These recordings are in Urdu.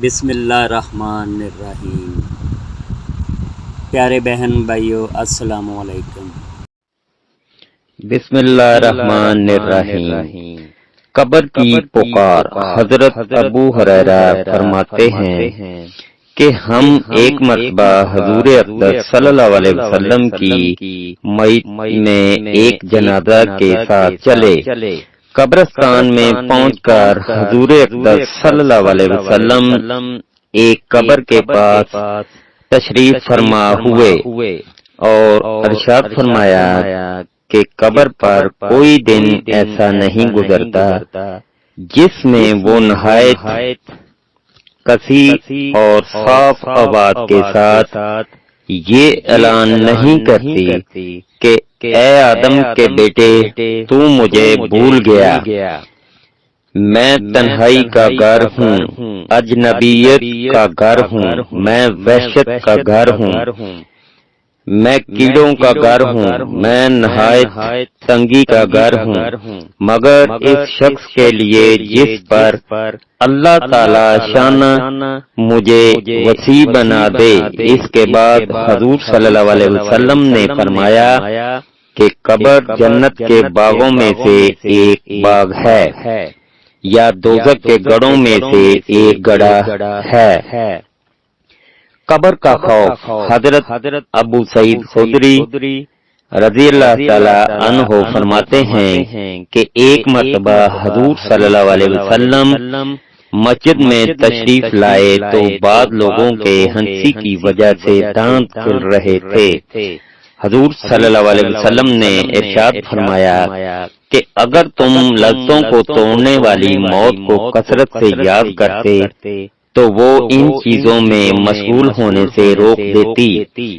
بسم اللہ الرحمن الرحیم۔ پیارے بہن بھائیو السلام علیکم۔ بسم اللہ الرحمن الرحیم۔ قبر کی پکار۔ حضرت ابو ہریرہ فرماتے ہیں کہ ہم ایک مرتبہ حضور اقدس صلی اللہ علیہ وسلم کی میت میں ایک جنازہ کے ساتھ چلے۔ قبرستان میں پہنچ کر حضور اقدس صلی اللہ علیہ وسلم ایک قبر کے پاس تشریف فرما ہوئے اور ارشاد فرمایا کہ قبر پر کوئی دن ایسا نہیں گزرتا جس میں وہ نہایت کثیر اور صاف آواز کے ساتھ یہ اعلان نہیں کرتی کہ اے آدم کے بیٹے تو مجھے بھول گیا، میں تنہائی کا گھر ہوں، اجنبیت کا گھر ہوں، میں وحشت کا گھر ہوں، میں کیڑوں کا گھر ہوں، میں نہایت تنگی کا گھر ہوں، مگر اس شخص کے لیے جس پر اللہ تعالی شانہ مجھے وسیع بنا دے۔ اس کے بعد حضور صلی اللہ علیہ وسلم نے فرمایا کہ قبر جنت کے باغوں میں سے ایک باغ ہے یا دوزخ کے گڑھوں میں سے ایک گڑھا ہے۔ قبر کا خوف۔ حضرت ابو سعید خدری رضی اللہ تعالی عنہ فرماتے ہیں کہ ایک مرتبہ حضور صلی اللہ علیہ وسلم مسجد میں تشریف لائے تو بعض لوگوں کے ہنسی کی وجہ سے دانت کھل رہے تھے۔ حضور صلی اللہ علیہ وسلم نے ارشاد فرمایا کہ اگر تم لذتوں کو توڑنے والی موت کو کثرت سے یاد کرتے تو وہ ان چیزوں میں مشغول ہونے سے روک دیتی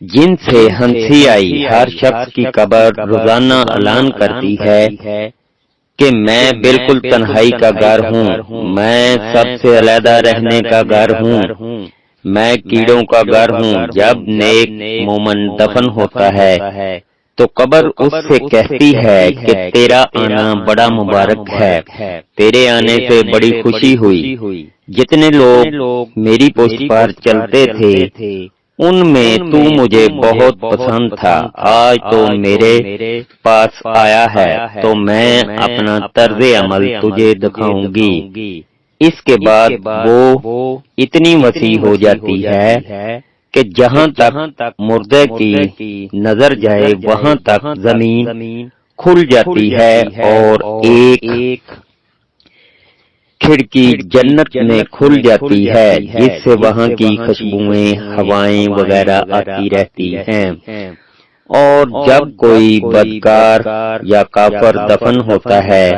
جن سے ہنسی آئی۔ ہر شخص کی قبر روزانہ اعلان کرتی ہے کہ میں بالکل تنہائی کا گھر ہوں، میں سب سے علیحدہ رہنے کا گھر ہوں، میں کیڑوں کا گھر ہوں۔ جب نیک مومن دفن ہوتا ہے تو قبر اس سے کہتی ہے کہ تیرا آنا بڑا مبارک ہے، تیرے آنے سے بڑی خوشی ہوئی۔ جتنے لوگ میری پشت پر چلتے تھے ان میں تو مجھے بہت پسند تھا، آج تو میرے پاس آیا ہے تو میں اپنا طرز عمل تجھے دکھاؤں گی۔ اس کے بعد وہ اتنی وسیع ہو جاتی ہے کہ جہاں تک مردے کی نظر جائے وہاں تک زمین کھل جاتی ہے اور ایک کھڑکی جنت میں کھل جاتی ہے جس سے وہاں کی خوشبوئیں، ہوائیں وغیرہ آتی رہتی ہیں۔ اور جب کوئی بدکار یا کافر دفن ہوتا ہے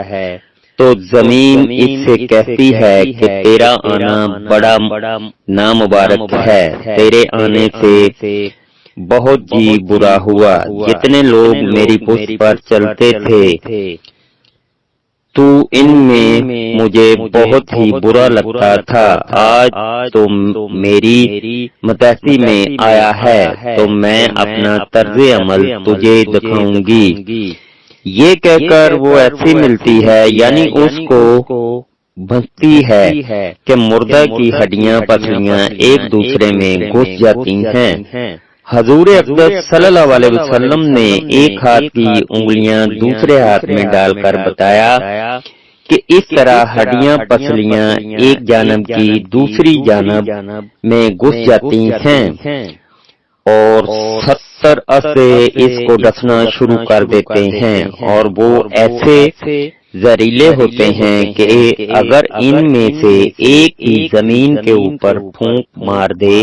تو زمین اس سے کہتی ہے کہ تیرا آنا بڑا نامبارک ہے، تیرے آنے سے بہت جی برا ہوا۔ جتنے لوگ میری پشت پر چلتے تھے تو ان میں مجھے بہت ہی برا لگتا تھا، آج تو میری متحسی میں آیا ہے تو میں اپنا طرز عمل تجھے دکھاؤں گی۔ یہ کہہ کر وہ ایسی ملتی ہے، یعنی اس کو بھنستی ہے کہ مردہ کی ہڈیاں پسلیاں ایک دوسرے میں گھس جاتی ہیں۔ حضور اقدس صلی اللہ علیہ وسلم نے ایک ہاتھ کی انگلیاں دوسرے ہاتھ میں ڈال کر بتایا کہ اس طرح ہڈیاں پسلیاں ایک جانب کی دوسری جانب میں گھس جاتی ہیں اور 70 سے اس کو ڈسنا شروع کر دیتے ہیں، اور وہ ایسے زہریلے ہوتے ہیں کہ اگر ان میں سے ایک ہی زمین کے اوپر پھونک مار دے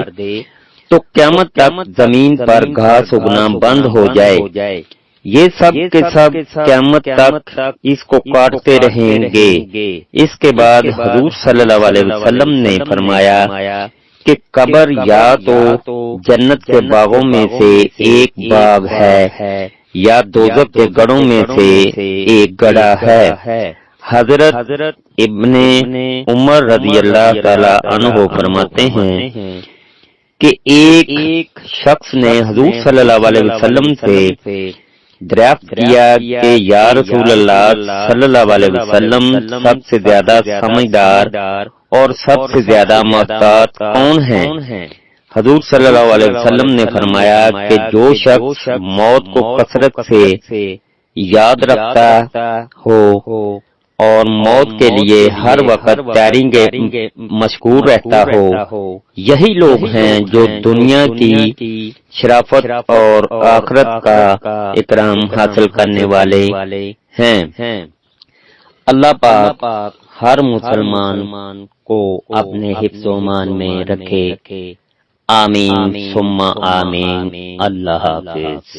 تو قیامت تک زمین پر گھاس اگنا بند ہو جائے۔ یہ سب کے سب قیامت تک اس کو کاٹتے رہیں گے۔ اس کے بعد حضور صلی اللہ علیہ وسلم نے فرمایا کہ قبر یا تو جنت کے باغوں میں سے ایک باغ ہے یا دوزخ کے گڑھوں میں سے ایک گڑھا ہے۔ حضرت ابن عمر رضی اللہ تعالی عنہ فرماتے ہیں کہ ایک شخص نے حضور صلی اللہ علیہ وسلم سے دریافت کیا کہ یا رسول اللہ صلی اللہ علیہ وسلم، سب سے زیادہ سمجھدار اور سب سے زیادہ محتاط کون ہیں؟ حضور صلی اللہ علیہ وسلم نے فرمایا کہ جو شخص موت کو کثرت سے یاد رکھتا ہو اور موت کے لیے ہر وقت تیاری مشغول رہتا ہو، یہی لوگ ہیں جو دنیا کی شرافت اور آخرت کا اکرام حاصل کرنے والے ہیں۔ اللہ پاک ہر مسلمان کو اپنے حفظ و امان میں رکھے، آمین ثم آمین۔ اللہ حافظ۔